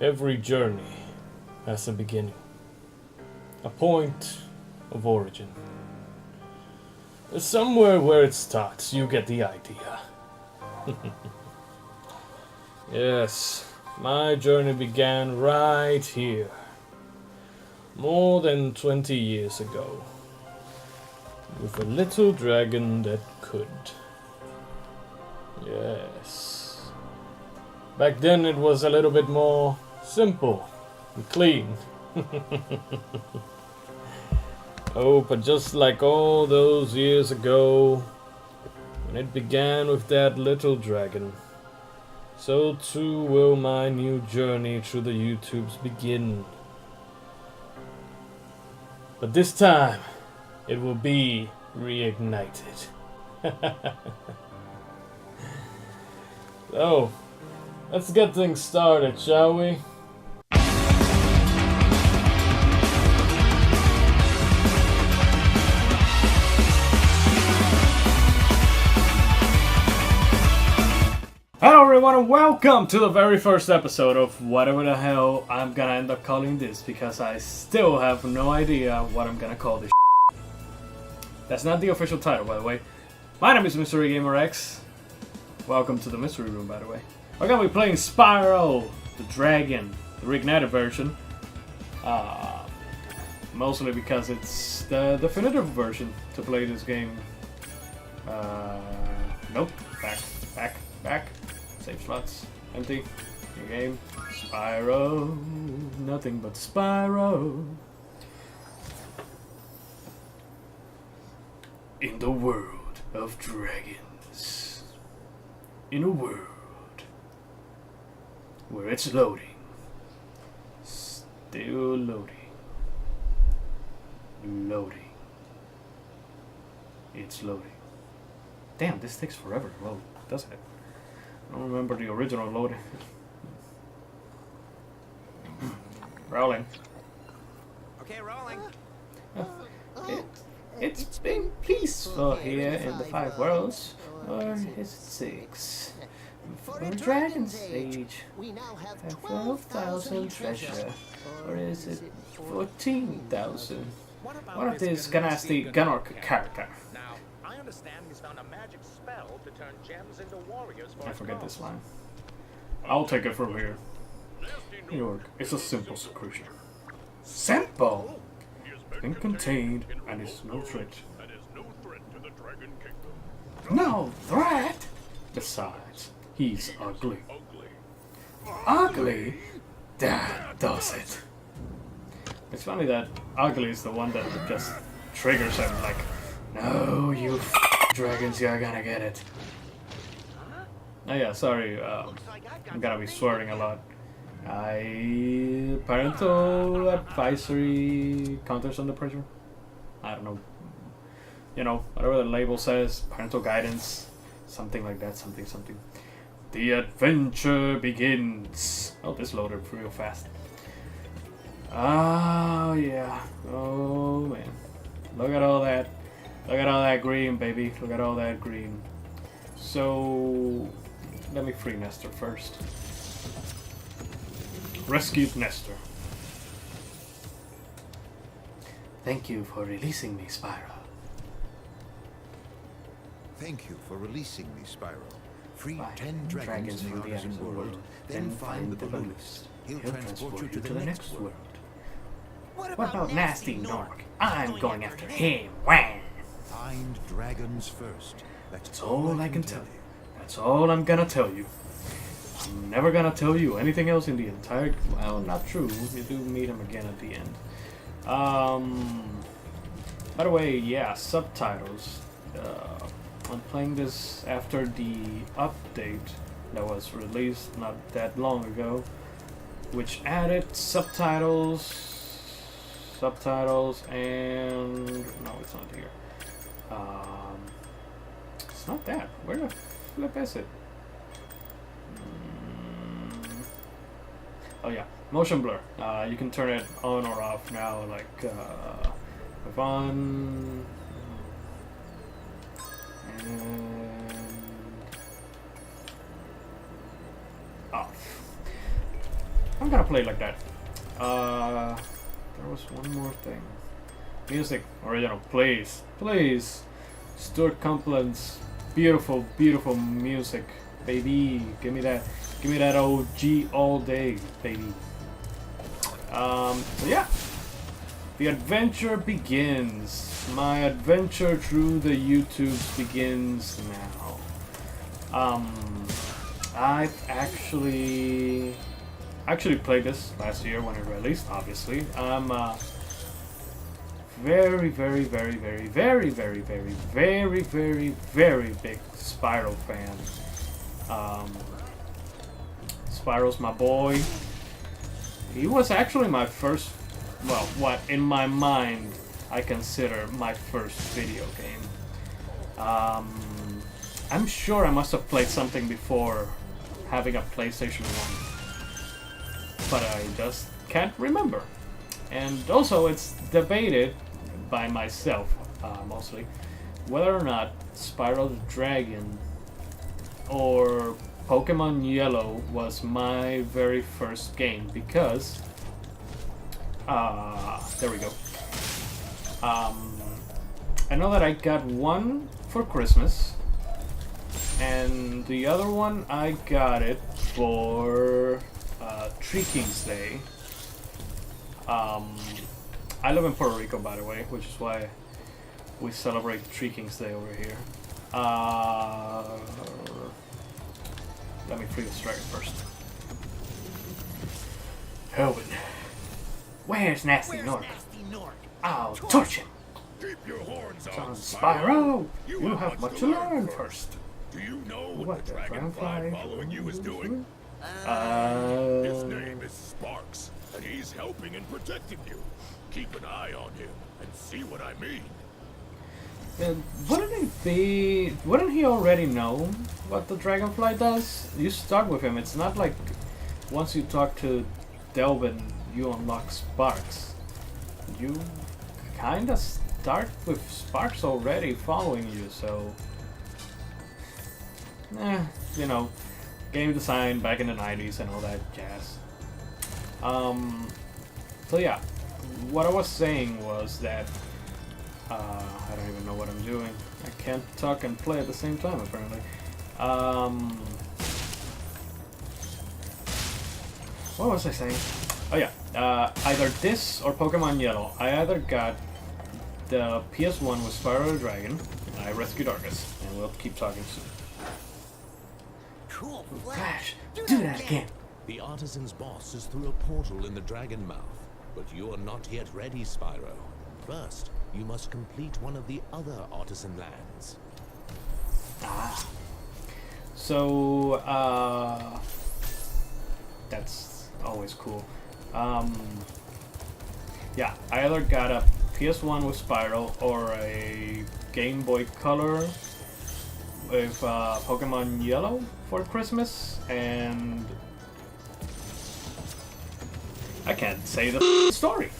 Every journey has a beginning, a point of origin. Somewhere where it starts, you get the idea. Yes, my journey began right here, more than 20 years ago, with a little dragon that could. Yes. Back then it was a little bit more simple and clean. Oh, but just like all those years ago, when it began with that little dragon, so too will my new journey through the YouTubes begin. But this time, it will be reignited. So, let's get things started, shall we? Hello everyone and welcome to the very first episode of whatever the hell I'm gonna end up calling this, because I still have no idea what I'm gonna call this. That's not the official title, by the way. My name is Mystery Gamer X. Welcome to the Mystery Room, by the way. We're gonna be playing Spyro the Dragon, the Reignited version. Mostly because it's the definitive version to play this game. Nope. Back. Save slots. Empty. New game. Spyro. Nothing but Spyro. In the world of dragons. In a world where it's loading. Still loading. Loading. It's loading. Damn, this takes forever to load, doesn't it? I don't remember the original loading. Rolling. Okay, rolling. It's been peaceful here in the 5 worlds. Or is it 6? For a dragon's age, We now have 12,000 treasure. Or is it 14,000? What if this Ganasty Gunark character? Now, I understand he's found a magic spell to turn gems into warriors for I his forget cause. this line. I'll take it from here. New York is a simple secretion. Simple! Been contained and is no threat. No threat? Besides, he's ugly. Ugly? That does it. It's funny that ugly is the one that just triggers him, like, no, you dragons, you're gonna get it. Oh yeah, sorry, I'm gonna be swearing a lot. Parental advisory counters under pressure? I don't know. You know, whatever the label says, parental guidance, something like that, something. The adventure begins. Oh, this loaded real fast. Oh, yeah. Oh, man. Look at all that. Look at all that green, baby. Look at all that green. So, let me free Nestor first. Rescued Nestor. Thank you for releasing me, Spyro. Thank you for releasing me, Spyro. Free Find 10 dragons in the Artisan world, then find the balloonist. He'll transport you to the next world. What about Nasty Nork? I'm going after him. Wham! Find dragons first. That's all I can tell you. That's all I'm gonna tell you. I'm never gonna tell you anything else in the entire... Well, not true. You do meet him again at the end. By the way, yeah, subtitles. I'm playing this after the update that was released not that long ago, which added subtitles, and... No, it's not here. It's not that. Where the flip is it? Oh yeah, motion blur. You can turn it on or off now, like if on and off. I'm gonna play it like that. There was one more thing. Music, original, please, please. Stuart Copeland's beautiful, beautiful music, baby. Give me that OG all day, baby. So yeah, the adventure begins. My adventure through the YouTubes begins now. I've actually played this last year when it released. Obviously, I'm very, very, very, very, very, very, very, very, very, very big Spyro fan. Spyro's my boy. He was actually my first, well, what in my mind I consider my first video game. I'm sure I must have played something before having a PlayStation 1, but I just can't remember. And also, it's debated by myself, mostly, whether or not Spyro the Dragon or Pokemon Yellow was my very first game, because there we go. I know that I got one for Christmas, and the other one I got it for Three Kings Day. I live in Puerto Rico, by the way, which is why we celebrate Three Kings Day over here. Let me free this dragon first. Helvin. Where's Nasty Nork? I'll torch him. Keep your horns Son on, Spyro, you have much to learn first. Do you know what, What the dragonfly following you is doing? His name is Sparks, and he's helping and protecting you. Keep an eye on him and see what I mean. Wouldn't he already know what the dragonfly does? You start with him. It's not like once you talk to Delvin, you unlock Sparks. You kinda start with Sparks already following you, so you know, game design back in the 90s and all that jazz. So yeah, what I was saying was that I don't even know what I'm doing. I can't talk and play at the same time, apparently. What was I saying? Oh yeah, either this or Pokemon Yellow. I either got the PS1 with Spyro the Dragon, and I rescued Argus, and we'll keep talking soon. Cool Flash, do that again! The artisan's boss is through a portal in the Dragon Mouth, but you are not yet ready, Spyro. First, you must complete one of the other artisan lands. So, that's always cool. Yeah, I either got a PS1 with Spyro or a Game Boy Color with Pokemon Yellow for Christmas, and I can't say the story.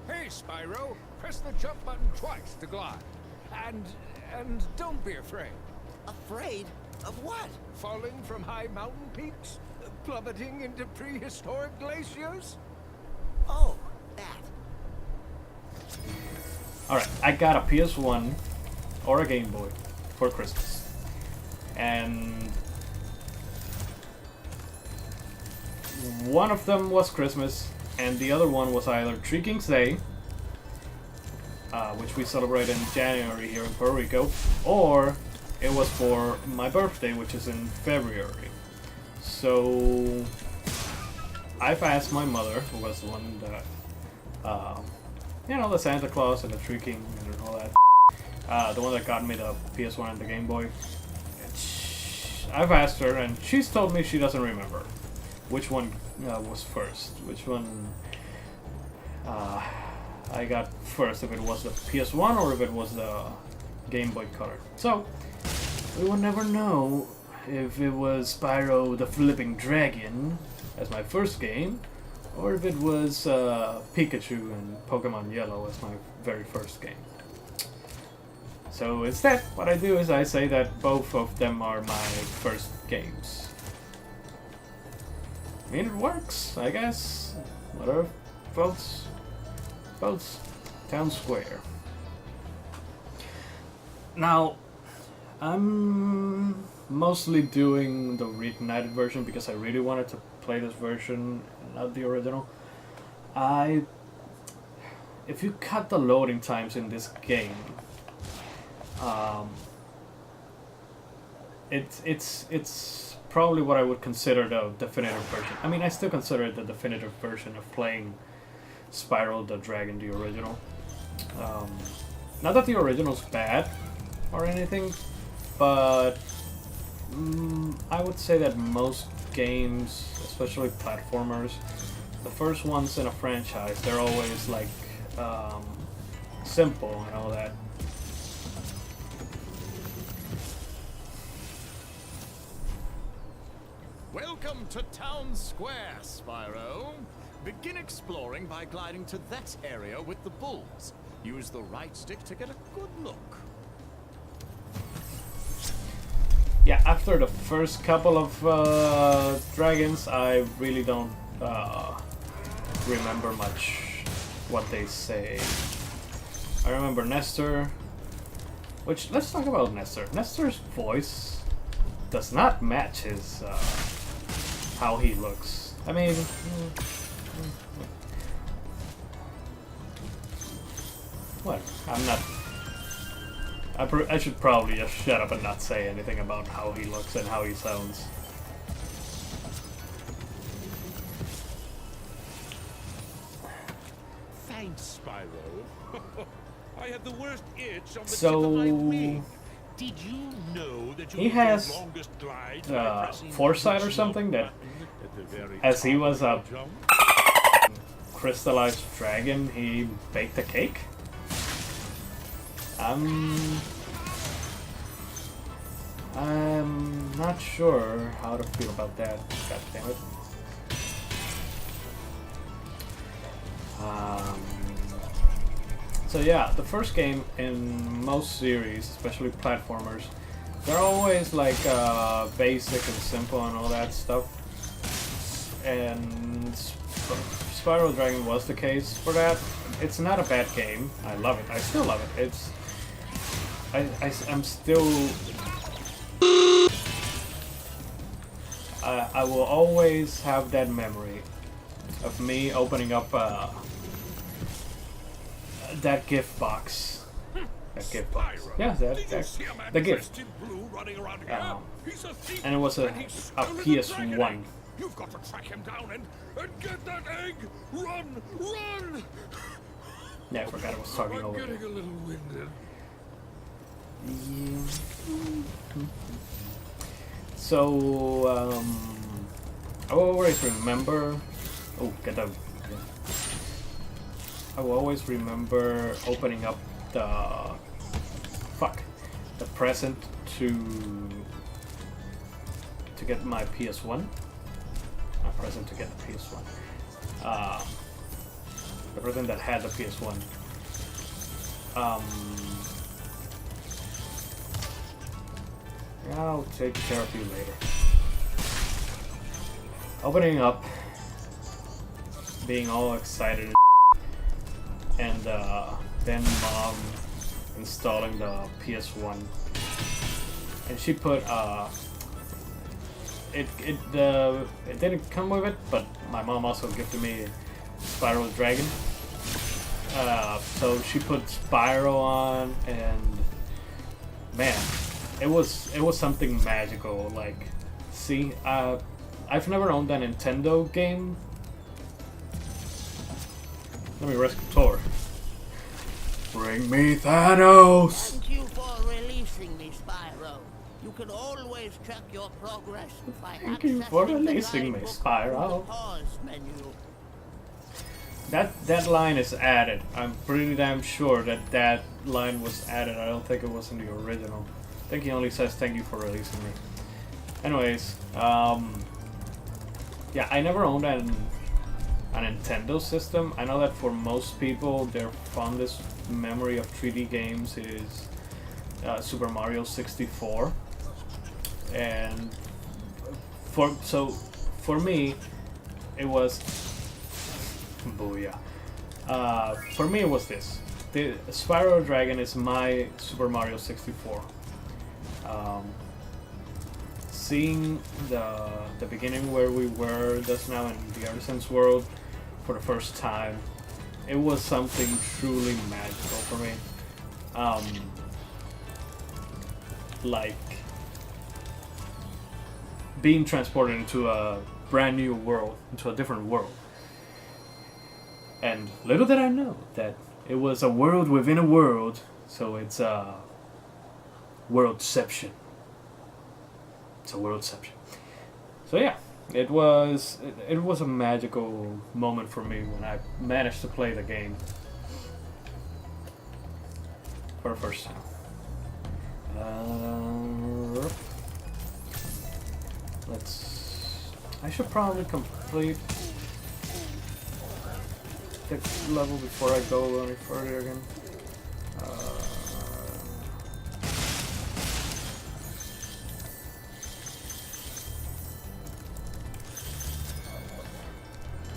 Hey, Spyro, press the jump button twice to glide. And don't be afraid. Afraid of what? Falling from high mountain peaks? Plummeting into prehistoric glaciers? Oh, that. Alright, I got a PS1 or a Game Boy for Christmas. And one of them was Christmas, and the other one was either Three Kings Day, which we celebrate in January here in Puerto Rico, or it was for my birthday, which is in February. So I've asked my mother, who was the one that, you know, the Santa Claus and the Three King and all that, the one that got me the PS1 and the Game Boy. I've asked her, and she's told me she doesn't remember which one was first, which one I got first, if it was the PS1 or if it was the Game Boy Color. So we will never know if it was Spyro the Flipping Dragon as my first game, or if it was Pikachu and Pokemon Yellow as my very first game. So instead, what I do is I say that both of them are my first games. mean, it works, I guess. Whatever votes. Town Square. Now, I'm mostly doing the Reignited version because I really wanted to play this version, not the original. If you cut the loading times in this game, it's probably what I would consider the definitive version. I mean, I still consider it the definitive version of playing Spyro the Dragon, the original. Not that the original's bad or anything, but I would say that most games, especially platformers, the first ones in a franchise, they're always like simple and all that. Welcome to Town Square, Spyro. Begin exploring by gliding to that area with the bulls. Use the right stick to get a good look. Yeah, after the first couple of dragons, I really don't remember much what they say. I remember Nestor, which, let's talk about Nestor. Nestor's voice does not match his, how he looks. I mean, what? I'm not... I should probably just shut up and not say anything about how he looks and how he sounds. Thanks, Spyro. I had the worst itch on the So, tip of my wing. Did you know that you he has longest glide by pressing foresight or the something that, at the very as he top was of a the jump? crystallized dragon, he baked a cake? I'm not sure how to feel about that. God damn it. So yeah, the first game in most series, especially platformers, they're always like basic and simple and all that stuff. And Spyro the Dragon was the case for that. It's not a bad game. I love it. I still love it. It's... I'm still... I will always have that memory of me opening up that gift box. That gift box. Yeah, the gift. And it was a PS1. You've got to track him down and get that egg! Run! Run! Yeah, I forgot I was talking over. I'm getting a little winded. So, I will always remember... Oh, get out. I will always remember opening up the... the present to get my PS1. My present to get the PS1. The present that had the PS1. I'll take care of you later. Opening up, being all excited, and then Mom installing the PS1, and she put it didn't come with it, but my mom also gifted me Spyro the Dragon. So she put Spyro on, and man, it was something magical. Like, see, I've never owned a Nintendo game. Let me rescue Tor. Bring me Thanos! Thank you for releasing me, Spyro. You can always track your progress by Thank you for releasing me, Spyro. Pause menu. That line is added. I'm pretty damn sure that line was added. I don't think it was in the original. I think he only says thank you for releasing me. Anyways, yeah, I never owned a Nintendo system. I know that for most people, their fondest memory of 3D games is Super Mario 64. And for me, it was booyah. For me, it was this. The Spyro the Dragon is my Super Mario 64. Seeing the beginning where we were just now in the Artisan's world for the first time, it was something truly magical for me. Like being transported into a brand new world, into a different world. And little did I know that it was a world within a world, so it's a worldception. It's a worldception. So yeah, it was a magical moment for me when I managed to play the game for the first time. I should probably complete the level before I go any further again.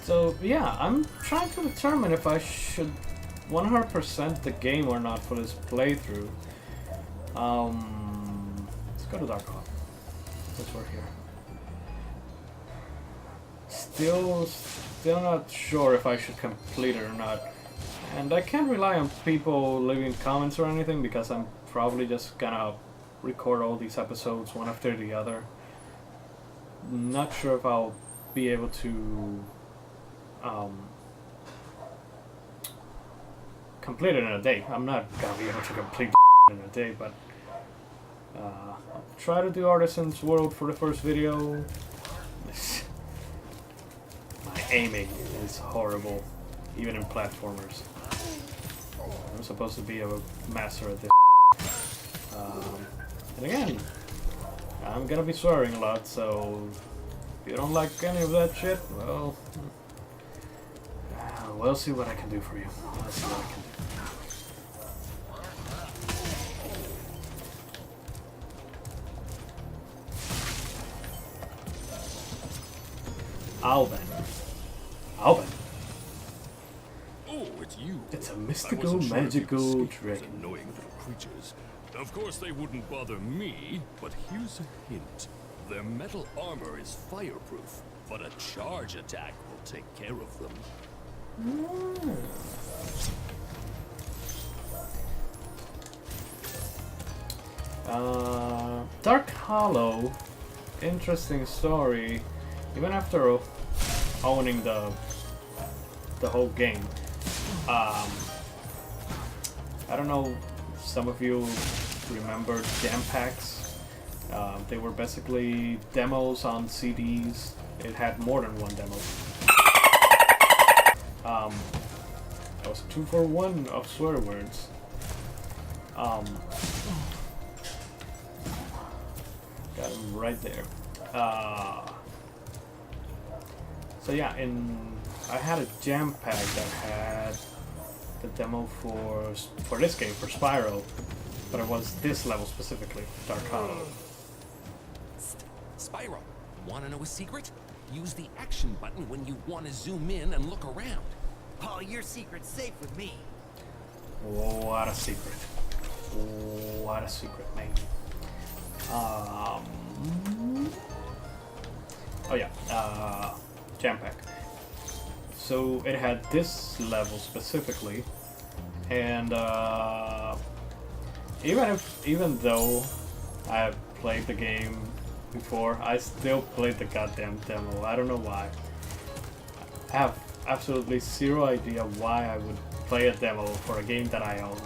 So yeah, I'm trying to determine if I should 100% the game or not for this playthrough. Let's go to Dark Hall. Since we're here. Still not sure if I should complete it or not. And I can't rely on people leaving comments or anything because I'm probably just gonna record all these episodes one after the other. Not sure if I'll be able to complete it in a day. I'm not gonna be able to complete in a day, but I'll try to do Artisan's World for the first video. My aiming is horrible, even in platformers. I'm supposed to be a master at this. And again, I'm gonna be swearing a lot, so if you don't like any of that shit, well, we'll see what I can do for you. Let's see what I can do. Alban. Oh, it's you. It's a I mystical, wasn't sure if you magical escaped those dragon. annoying little creatures. Of course, they wouldn't bother me, but here's a hint. Their metal armor is fireproof, but a charge attack will take care of them. Dark Hollow, interesting story. Even after owning the whole game, I don't know if some of you remember jam packs. They were basically demos on CDs. It had more than one demo. That was 2-for-1 of swear words. Got him right there. So yeah, I had a jam pack that had the demo for this game, for Spyro, but it was this level specifically, Dark Hollow. Spyro, wanna know a secret? Use the action button when you wanna zoom in and look around. Oh, your secret's safe with me. What a secret. What a secret, man. Oh yeah, jam pack. So it had this level specifically, and even though I have played the game before, I still played the goddamn demo. I don't know why. I have absolutely zero idea why I would play a demo for a game that I own.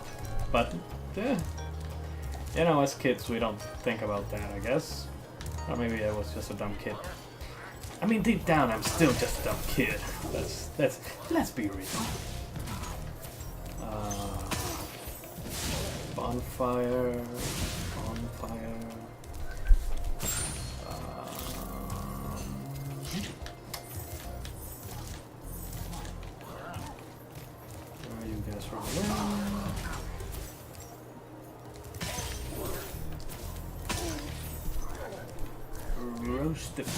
But, you know, as kids we don't think about that, I guess. Or maybe I was just a dumb kid. I mean, deep down I'm still just a dumb kid. Let's be real. Bonfire. You guys run away. Roasted.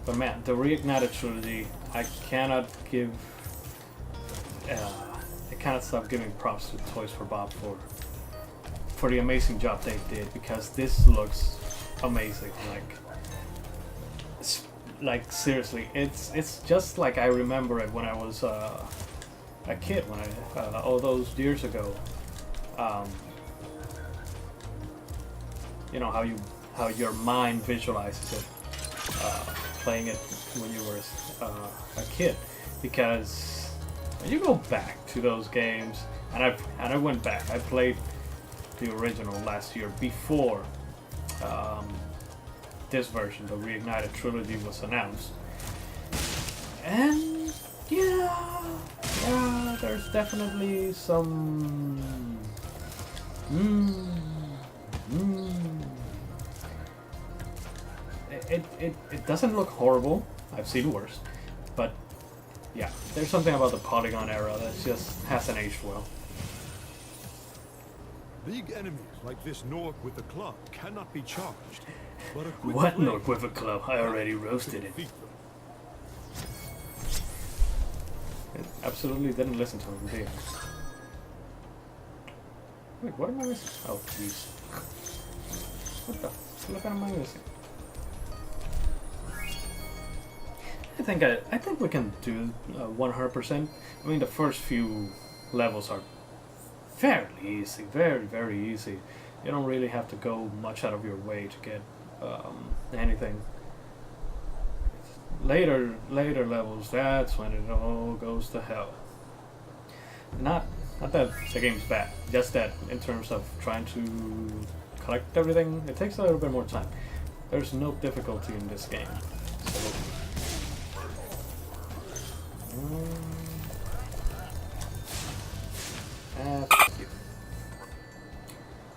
But man, the Reignited Trilogy, I cannot stop giving props to Toys for Bob for the amazing job they did, because this looks amazing. Like seriously, it's just like I remember it when I was a kid, when I all those years ago. You know how your mind visualizes it, playing it when you were a kid, because when you go back to those games, and I went back, I played the original last year before this version, the Reignited Trilogy, was announced, and yeah, there's definitely some It doesn't look horrible. I've seen worse, but yeah, there's something about the polygon era that just hasn't aged well. Big enemies like this Nork with the club cannot be charged. But a quick What blade Nork with a club? I already roasted it. defeat them. It absolutely didn't listen to him, did he? Wait, what am I missing? Oh, jeez. What the fuck am I missing? I think we can do 100%. I mean, the first few levels are fairly easy, very, very easy. You don't really have to go much out of your way to get anything. Later levels, that's when it all goes to hell. Not that the game's bad, just that in terms of trying to collect everything, it takes a little bit more time. There's no difficulty in this game. So,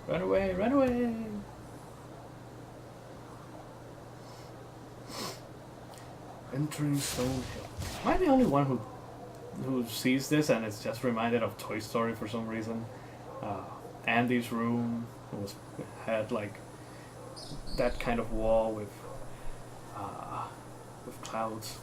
run away, run away! Entering Stone Hill. Am I the only one who sees this and is just reminded of Toy Story for some reason? Andy's room had like that kind of wall with clouds.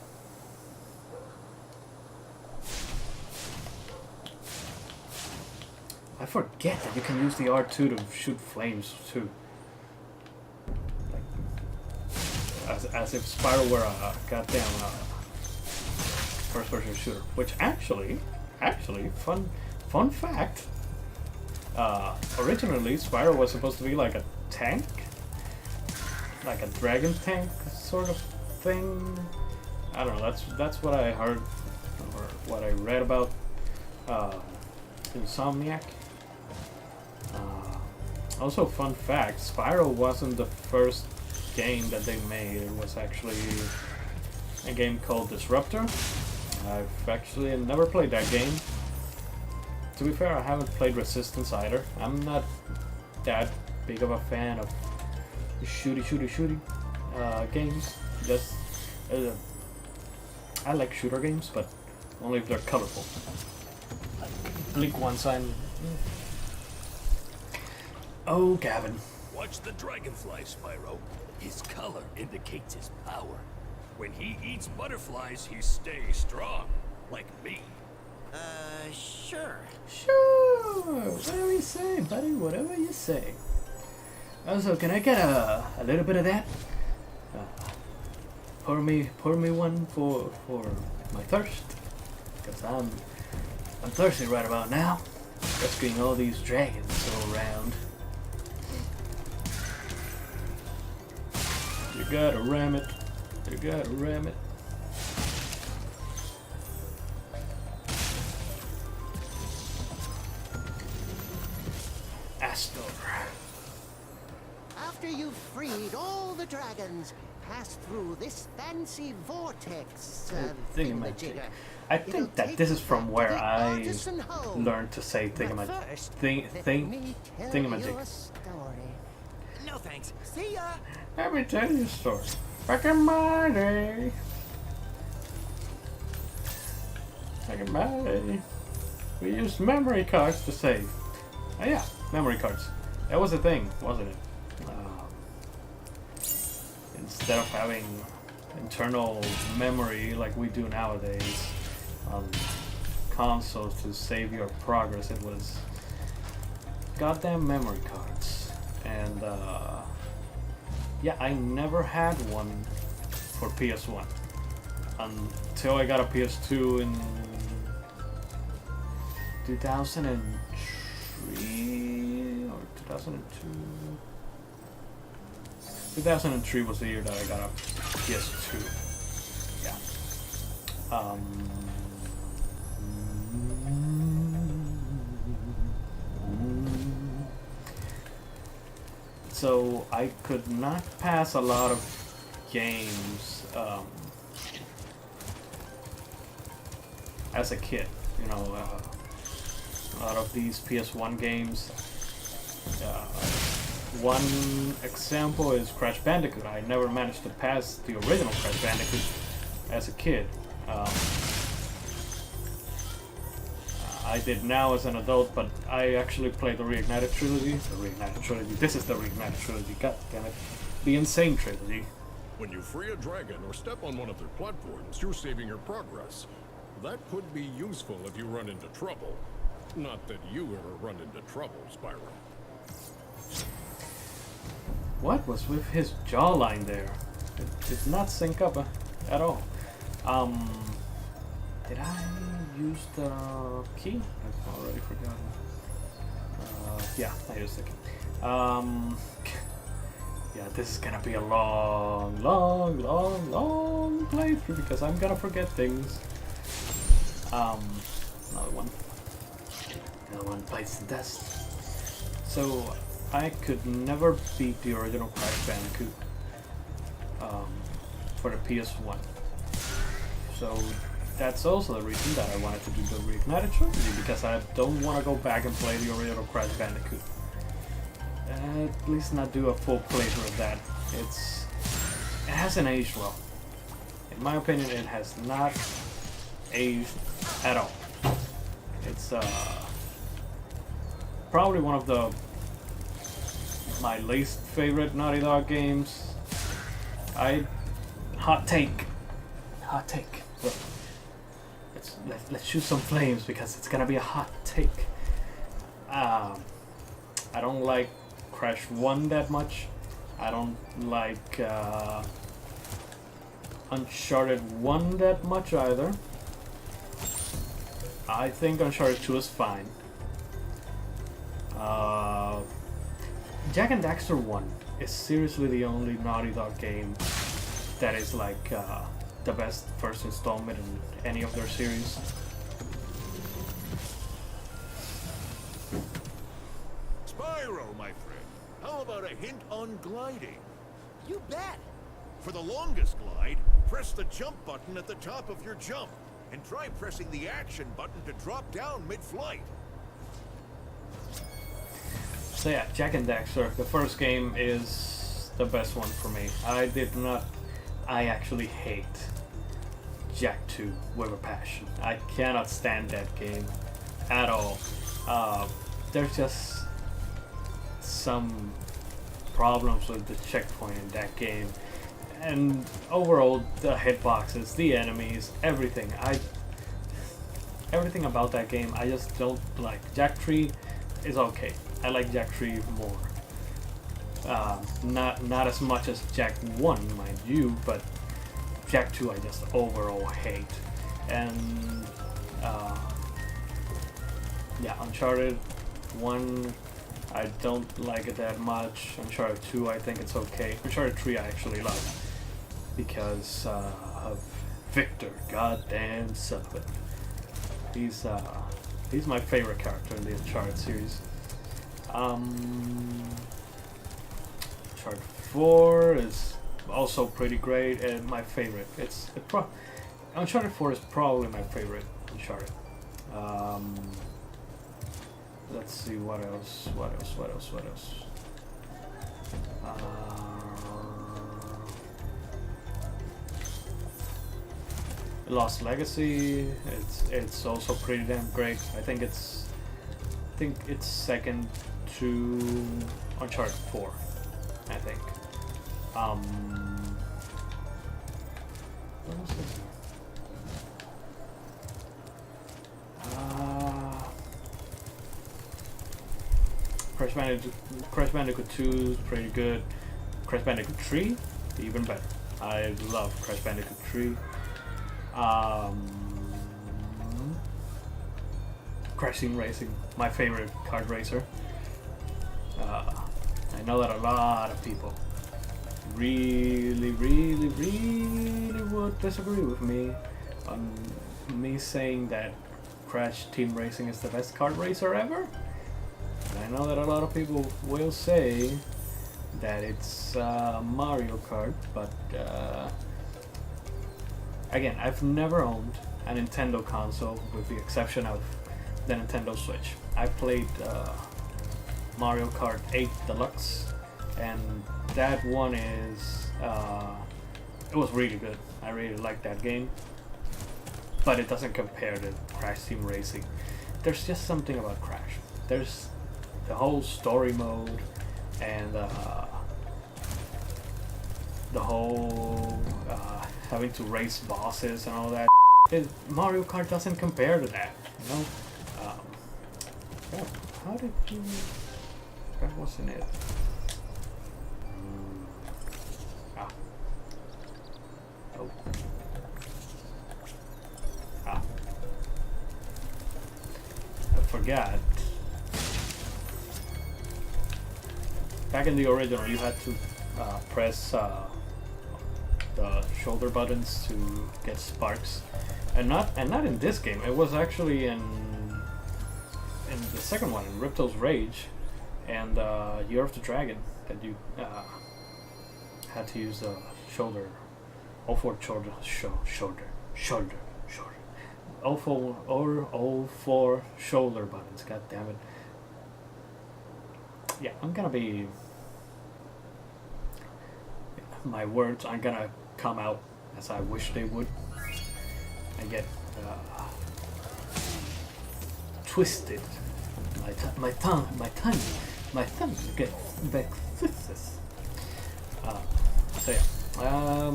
I forget that you can use the R2 to shoot flames too. Like, as if Spyro were a goddamn first-person shooter. Which actually, fun fact. Originally, Spyro was supposed to be like a tank, like a dragon tank sort of thing. I don't know. That's what I heard or what I read about Insomniac. Also, fun fact: Spyro wasn't the first game that they made. It was actually a game called Disruptor. I've actually never played that game. To be fair, I haven't played Resistance either. I'm not that big of a fan of shooty games. Just I like shooter games, but only if they're colorful. Like Blink One Sign. Oh, Gavin. Watch the dragonfly, Spyro. His color indicates his power. When he eats butterflies, he stays strong. Like me. Sure. Sure. Whatever you say, buddy. Whatever you say. Also, can I get a little bit of that? Pour me one for my thirst. Because I'm thirsty right about now. Rescuing all these dragons all around. You gotta ram it. You gotta ram it. Astor. After you've freed all the dragons, pass through this fancy vortex thingamajigger. I think that this is from where I learned to say thingamajig. No thanks. See ya. Let me tell you a story. Back in my day. We used memory cards to save. Oh yeah, memory cards. That was a thing, wasn't it? Instead of having internal memory like we do nowadays on consoles to save your progress. It was goddamn memory cards. And yeah, I never had one for PS1 until I got a PS2 in 2003 or 2002. 2003 was the year that I got a PS2. Yeah. So I could not pass a lot of games as a kid. You know, a lot of these PS1 games. One example is Crash Bandicoot. I never managed to pass the original Crash Bandicoot as a kid. I did now as an adult, but I actually played the Reignited Trilogy. The Reignited Trilogy. This is the Reignited Trilogy. God damn it. The Insane Trilogy. When you free a dragon or step on one of their platforms, you're saving your progress. That could be useful if you run into trouble. Not that you ever run into trouble, Spyro. What was with his jawline there? It did not sync up at all. Did I use the key? I've already forgotten. Yeah, I used the key. Yeah, this is gonna be a long playthrough because I'm gonna forget things. Another one bites the dust. So I could never beat the original Crash Bandicoot for the PS1. So that's also the reason that I wanted to do the Reignited Trilogy, because I don't want to go back and play the original Crash Bandicoot. At least not do a full playthrough of that. It hasn't aged well. In my opinion, it has not aged at all. It's probably one of my least favorite Naughty Dog games. Hot take. Look, let's shoot some flames because it's gonna be a hot take. I don't like Crash 1 that much. I don't like Uncharted 1 that much either. I think Uncharted 2 is fine. Jak and Daxter 1 is seriously the only Naughty Dog game that is like the best first installment in any of their series. Spyro, my friend, how about a hint on gliding? You bet. For the longest glide, press the jump button at the top of your jump, and try pressing the action button to drop down mid-flight. So yeah, Jak and Daxter, the first game is the best one for me. I actually hate Jak 2 with a passion. I cannot stand that game at all. There's just some problems with the checkpoint in that game. And overall, the hitboxes, the enemies, everything about that game, I just don't like. Jak 3 is okay. I like Jak 3 more. Not as much as Jak 1, mind you, but Jak 2 I just overall hate. And yeah, Uncharted 1 I don't like it that much. Uncharted 2 I think it's okay. Uncharted 3 I actually love because of Victor, goddamn son of it. He's my favorite character in the Uncharted series. Uncharted 4 is also pretty great and my favorite. Uncharted 4 is probably my favorite Uncharted. Let's see what else. Lost Legacy. It's also pretty damn great. I think it's second to Uncharted 4. I think. What was this? Crash Bandicoot 2 is pretty good. Crash Bandicoot 3, even better. I love Crash Bandicoot 3. Crash Team Racing, my favorite kart racer. I know that a lot of people really would disagree with me on me saying that Crash Team Racing is the best kart racer ever. And I know that a lot of people will say that it's Mario Kart, but again, I've never owned a Nintendo console with the exception of the Nintendo Switch. I played Mario Kart 8 Deluxe, and that one is it was really good. I really liked that game, but it doesn't compare to Crash Team Racing. There's just something about Crash. There's the whole story mode and the whole having to race bosses and all that. Mario Kart doesn't compare to that, you know. How did you? That wasn't it. Oh. I forgot. Back in the original, you had to press the shoulder buttons to get sparks, and not in this game. It was actually in the second one, in Ripto's Rage, and Year of the Dragon, that you had to use the shoulder, all four shoulder, all four shoulder buttons. God damn it! Yeah, I'm gonna be. My words aren't gonna come out as I wish they would. I get twisted. My tongue get vexed. So yeah,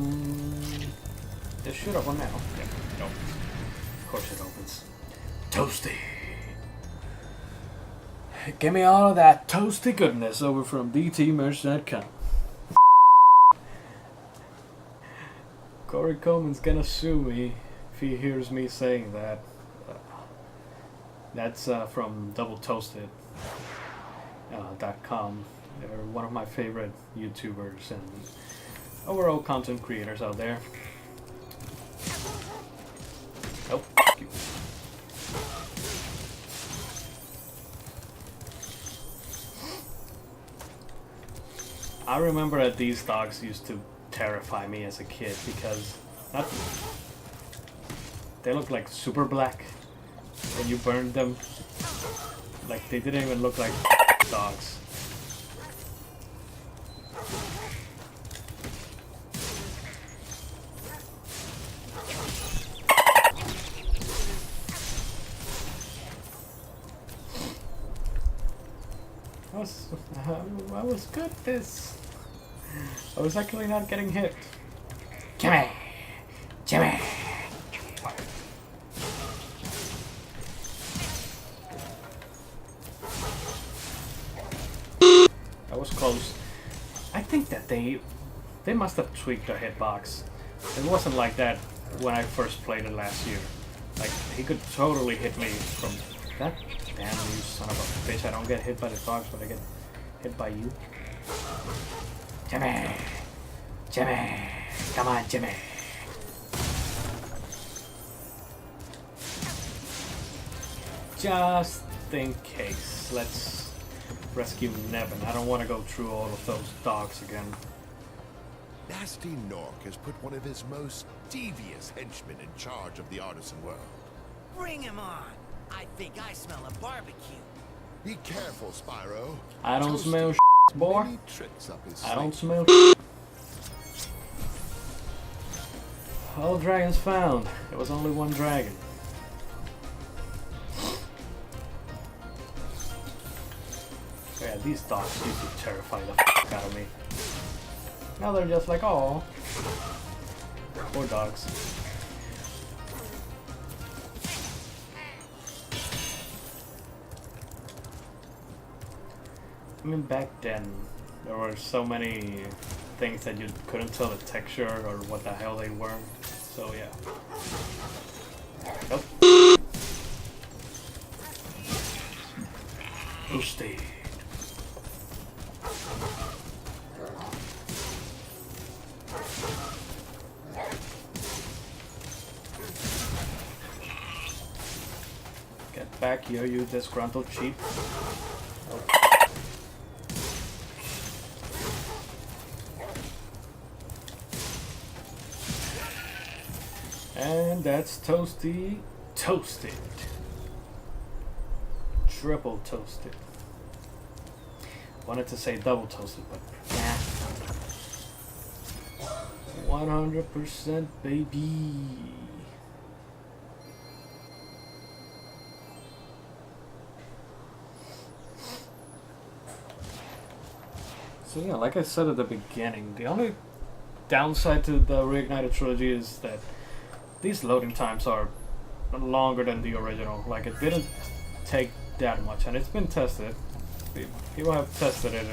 this should open now. Yeah, no, of course it opens. Toasty. Give me all of that toasty goodness over from dtmerch.com. Corey Coleman's gonna sue me if he hears me saying that. That's from doubletoasted.com. They're one of my favorite YouTubers and overall content creators out there. Oh, thank you. I remember that these dogs used to terrify me as a kid because they look like super black when you burned them. Like they didn't even look like dogs. I was good at this. I was actually not getting hit. Jimmy! Jimmy! That was close. I think that they must have tweaked the hitbox. It wasn't like that when I first played it last year. Like, he could totally hit me from that. Damn, you son of a bitch. I don't get hit by the dogs, but I get hit by you. Jimmy! Jimmy! Come on, Jimmy! Just in case, let's rescue Nevin. I don't want to go through all of those dogs again. Nasty Nork has put one of his most devious henchmen in charge of the artisan world. Bring him on! I think I smell a barbecue. Be careful, Spyro. I don't smell boy. I don't smell All dragons found. There was only one dragon. Yeah, these dogs used to terrify the f*** out of me. Now they're just like, oh. Poor dogs. I mean, back then, there were so many things that you couldn't tell the texture or what the hell they were. So yeah. Nope. Toasted. Get back here, you disgruntled sheep. Oh. And that's Toasty toasted. Triple toasted. Wanted to say double toasted, but nah. 100% baby. So yeah, like I said at the beginning, the only downside to the Reignited Trilogy is that these loading times are longer than the original. Like, it didn't take that much, and it's been tested. People have tested it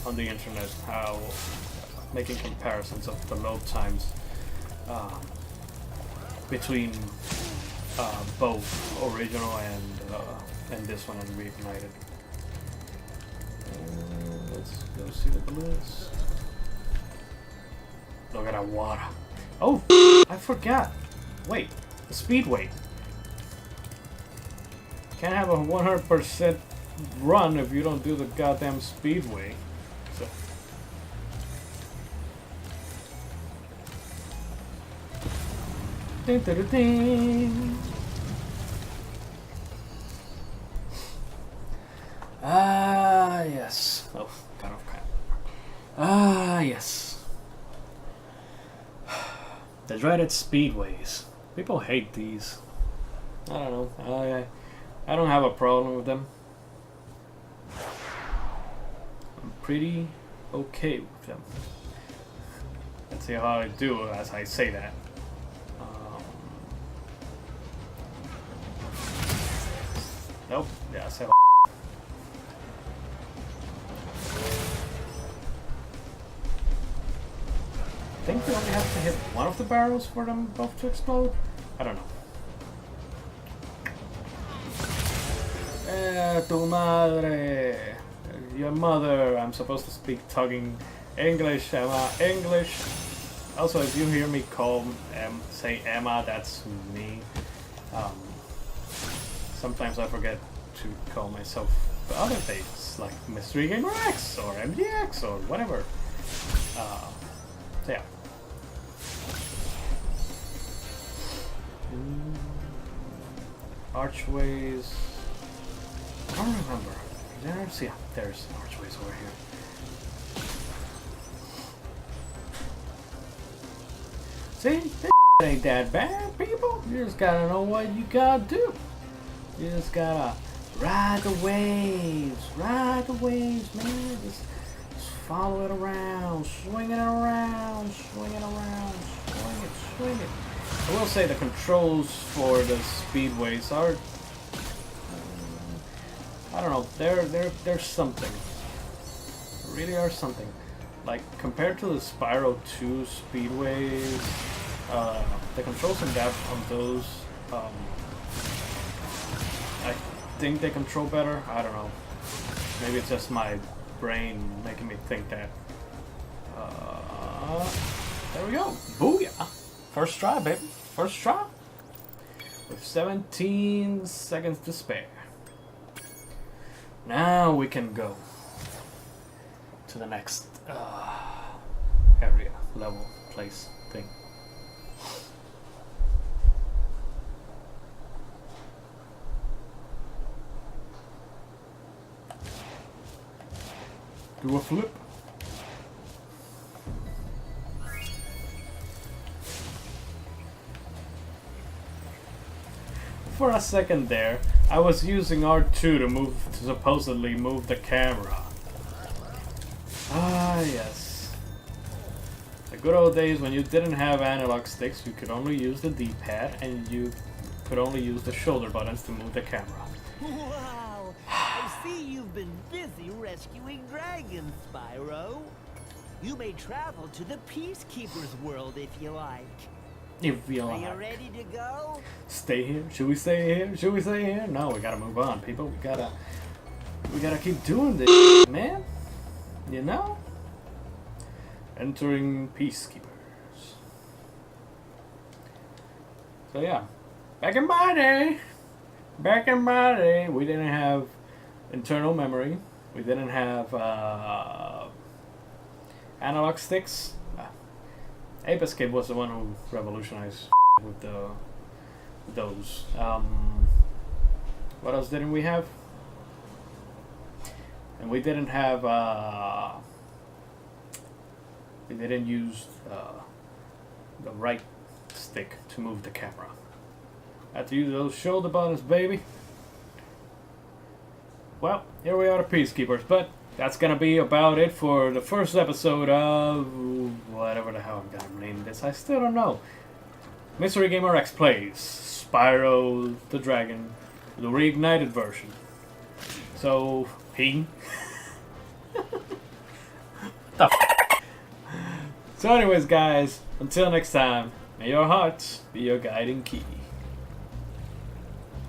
on the internet, how making comparisons of the load times between both original and this one and Reignited. Let's go see the balloons. Look at that water. Oh, I forgot. Wait, the speedway. Can't have a 100% run if you don't do the goddamn speedway. So. Ding, ding, ding. Ah, yes. Oh, got off crap. Ah, yes. The dreaded speedways. People hate these. I don't know. I don't have a problem with them. I'm pretty okay with them. Let's see how I do as I say that. Nope. Yeah, I said. I think you only have to hit one of the barrels for them both to explode? I don't know. Tu madre. Your mother. I'm supposed to speak tugging English, Emma. English. Also, if you hear me say Emma, that's me. Sometimes I forget to call myself other things, like Mystery Gamer X or MGX or whatever. So yeah. Archways. I don't remember. Yeah, there's archways over here. See, this ain't that bad, people. You just gotta know what you gotta do. You just gotta ride the waves, man. Just follow it around, swing it around, swing it around, swing it. I will say the controls for the speedways are, I don't know, they're something. They really are something. Like, compared to the Spyro 2 speedways, the controls in that on those, I think they control better. I don't know. Maybe it's just my brain making me think that. There we go. Booyah! First try, baby. First try. With 17 seconds to spare. Now we can go to the next area, level, place, thing. Do a flip. For a second there, I was using R2 to supposedly move the camera. Ah, yes. The good old days when you didn't have analog sticks, you could only use the D-pad and you could only use the shoulder buttons to move the camera. Wow! I see you've been busy rescuing dragons, Spyro. You may travel to the Peacekeeper's world if you like. If you Are like. you ready to go? Stay here? Should we stay here? Should we stay here? No, we gotta move on, people. We gotta keep doing this, man. You know? Entering Peacekeepers. So yeah, back in my day, we didn't have internal memory. We didn't have analog sticks. Ape Escape was the one who revolutionized with those. What else didn't we have? And we didn't have. We didn't use the right stick to move the camera. Had to use those shoulder buttons, baby. Well, here we are, the Peacekeepers, but that's gonna be about it for the first episode of whatever the hell I'm gonna name this. I still don't know. Mystery Gamer X plays Spyro the Dragon, the Reignited version. So, ping. The So anyways, guys, until next time, may your hearts be your guiding key.